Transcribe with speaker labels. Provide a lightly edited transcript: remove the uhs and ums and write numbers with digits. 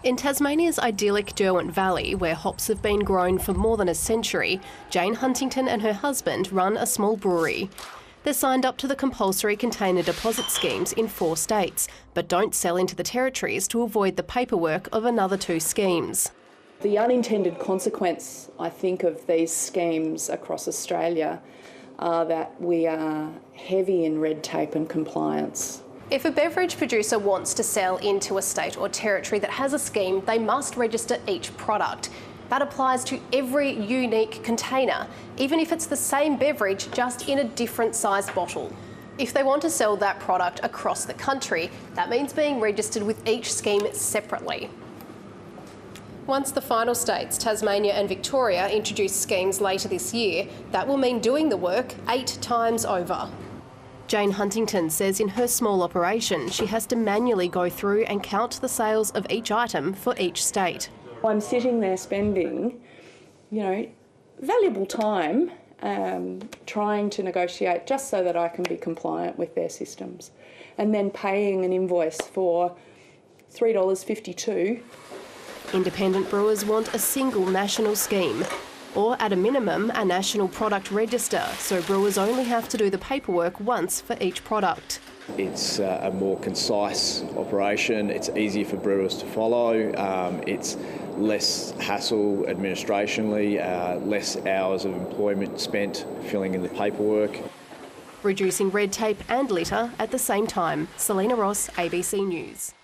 Speaker 1: In Tasmania's idyllic Derwent Valley, where hops have been grown for more than a century, Jane Huntington and her husband run a small brewery. They're signed up to the compulsory container deposit schemes in 4 states, but don't sell into the territories to avoid the paperwork of another 2 schemes.
Speaker 2: The unintended consequence, I think, of these schemes across Australia are that we are heavy in red tape and compliance.
Speaker 1: If a beverage producer wants to sell into a state or territory that has a scheme, they must register each product. That applies to every unique container, even if it's the same beverage, just in a different size bottle. If they want to sell that product across the country, that means being registered with each scheme separately. Once the final states, Tasmania and Victoria, introduce schemes later this year, that will mean doing the work 8 times over. Jane Huntington says in her small operation, she has to manually go through and count the sales of each item for each state.
Speaker 2: I'm sitting there spending, valuable time trying to negotiate just so that I can be compliant with their systems, and then paying an invoice for $3.52.
Speaker 1: Independent brewers want a single national scheme, or at a minimum a national product register, so brewers only have to do the paperwork once for each product.
Speaker 3: It's a more concise operation, it's easier for brewers to follow, it's less hassle administrationally, less hours of employment spent filling in the paperwork.
Speaker 1: Reducing red tape and litter at the same time. Selena Ross, ABC News.